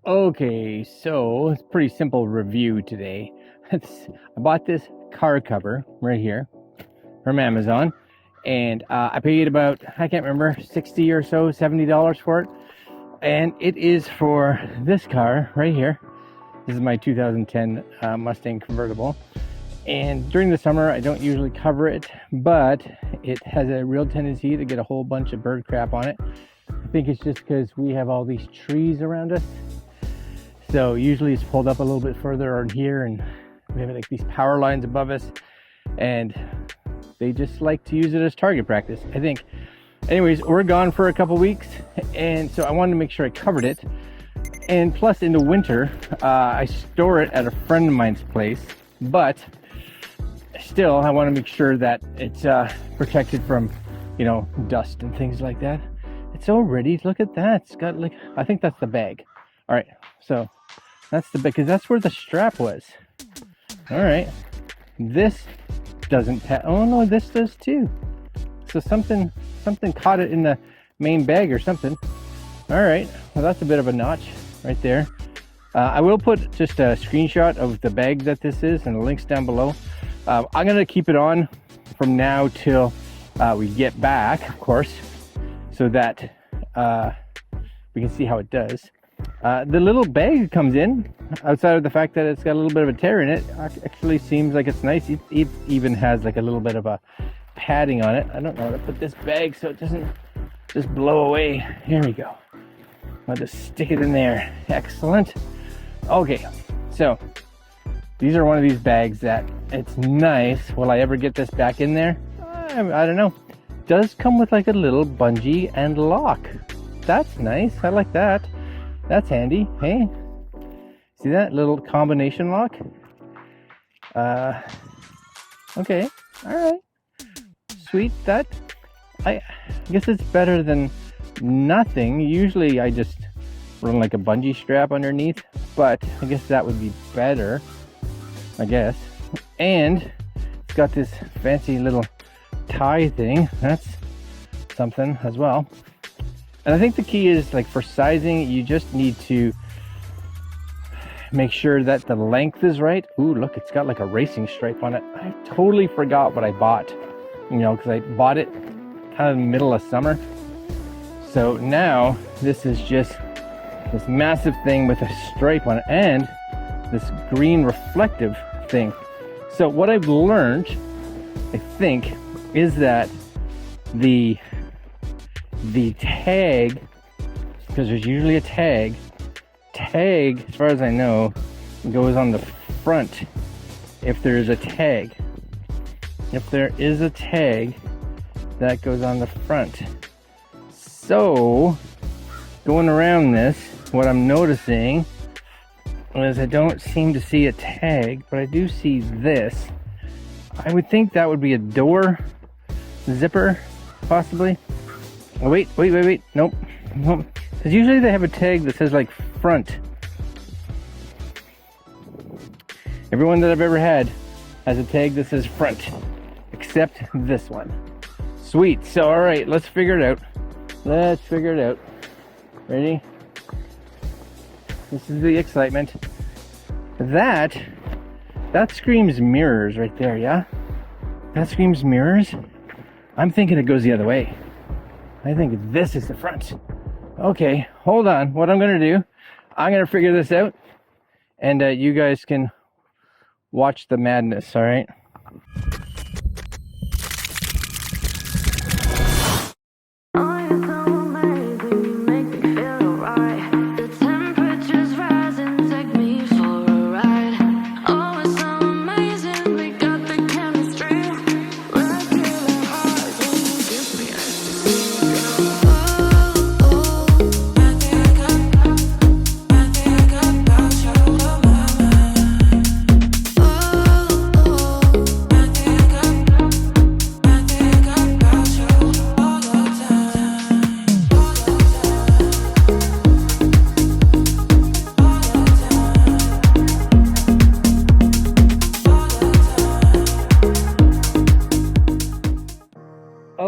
Okay, so it's a pretty simple review today. I bought this car cover right here from Amazon, and I paid about, I can't remember, 60 or so, $70 for it. And it is for this car right here. This is my 2010 Mustang convertible. And during the summer, I don't usually cover it, but it has a real tendency to get a whole bunch of bird crap on it. I think it's just because we have all these trees around us. So usually it's pulled up a little bit further on here, and we have like these power lines above us, and they just like to use it as target practice, I think. Anyways, we're gone for a couple weeks, and so I wanted to make sure I covered it. And plus in the winter, I store it at a friend of mine's place, but still I want to make sure that it's protected from, you know, dust and things like that. It's all ready. Look at that. It's got like, I think that's the bag. All right, so that's the bag, because that's where the strap was. All right, this doesn't oh no, this does too. So something caught it in the main bag or something. All right, well, that's a bit of a notch right there. I will put just a screenshot of the bag that this is and the links down below. I'm gonna keep it on from now till we get back, of course, so that we can see how it does. The little bag comes in, outside of the fact that it's got a little bit of a tear in it, actually seems like it's nice. It even has like a little bit of a padding on it. I don't know how to put this bag so it doesn't just blow away. Here we go. I'll just stick it in there. Excellent. Okay, so these are one of these bags that it's nice. Will I ever get this back in there? I don't know. It does come with like a little bungee and lock. That's nice. I like that. That's handy. Hey, see that little combination lock? Okay, all right, sweet. That, I guess it's better than nothing. Usually I just run like a bungee strap underneath, but I guess that would be better, I guess. And it's got this fancy little tie thing. That's something as well. And I think the key is, like, for sizing, you just need to make sure that the length is right. Ooh, look, it's got like a racing stripe on it. I totally forgot what I bought, you know, because I bought it kind of in the middle of summer. So now this is just this massive thing with a stripe on it and this green reflective thing. So what I've learned, I think, is that the tag, because there's usually a tag, as far as I know, goes on the front. If there is a tag, that goes on the front. So going around this, what I'm noticing is I don't seem to see a tag, but I do see this. I would think that would be a door zipper, possibly. Oh, wait, nope. Because usually they have a tag that says like front. Everyone that I've ever had has a tag that says front, except this one. Sweet. So all right, let's figure it out. Ready? This is the excitement. That screams mirrors right there. Yeah, that screams mirrors. I'm thinking it goes the other way. I think this is the front. Okay, hold on. What I'm gonna do, I'm gonna figure this out, and you guys can watch the madness, all right?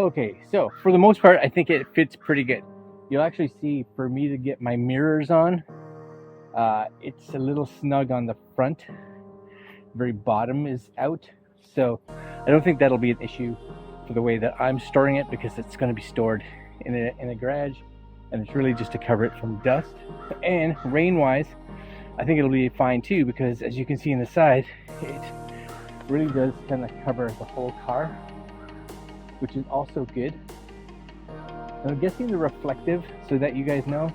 Okay, so for the most part, I think it fits pretty good. You'll actually see, for me to get my mirrors on, It's a little snug on the front. Very bottom is out, so I don't think that'll be an issue for the way that I'm storing it, because it's going to be stored in a garage, and it's really just to cover it from dust. And rain-wise, I think it'll be fine too, because as you can see in the side, it really does kind of cover the whole car, which is also good. And I'm guessing they're reflective, so that you guys know.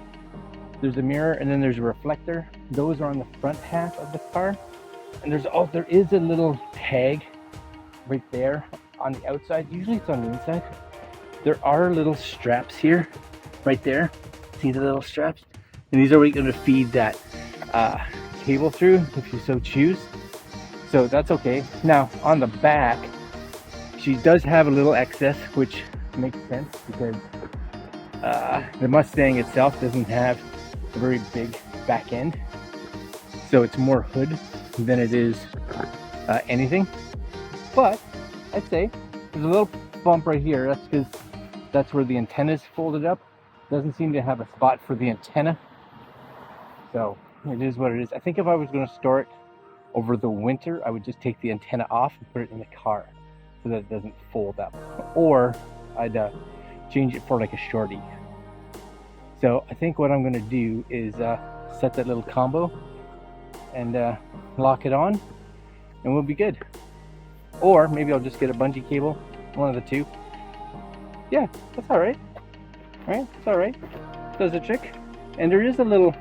There's a mirror and then there's a reflector. Those are on the front half of the car. And there is a little tag right there on the outside. Usually it's on the inside. There are little straps here, right there. See the little straps? And these are where you're going to feed that cable through, if you so choose. So that's okay. Now on the back, she does have a little excess, which makes sense, because the Mustang itself doesn't have a very big back end, so it's more hood than it is anything. But I'd say there's a little bump right here. That's because that's where the antenna is folded up. Doesn't seem to have a spot for the antenna, so it is what it is. I think if I was going to store it over the winter, I would just take the antenna off and put it in the car so that it doesn't fold up, or I'd change it for like a shorty. So I think what I'm going to do is set that little combo and lock it on, and we'll be good. Or maybe I'll just get a bungee cable, one of the two. Yeah, that's all right. Right, it's all right. Does the trick. And there is a little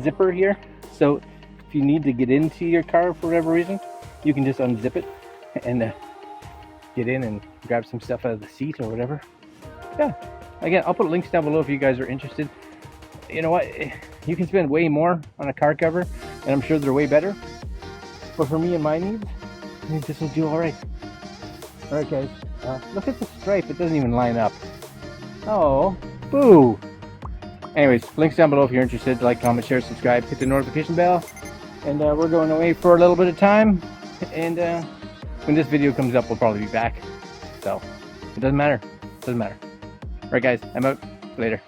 zipper here, so if you need to get into your car for whatever reason, you can just unzip it and get in and grab some stuff out of the seat or whatever. Yeah, again, I'll put links down below if you guys are interested. You know what, you can spend way more on a car cover, and I'm sure they're way better, but for me and my needs, I think this will do all right. All right, guys, look at the stripe. It doesn't even line up. Oh, boo. Anyways, links down below if you're interested. Like, comment, share, subscribe, hit the notification bell, and we're going away for a little bit of time, and when this video comes up, we'll probably be back, so it doesn't matter. All right, guys, I'm out. Later.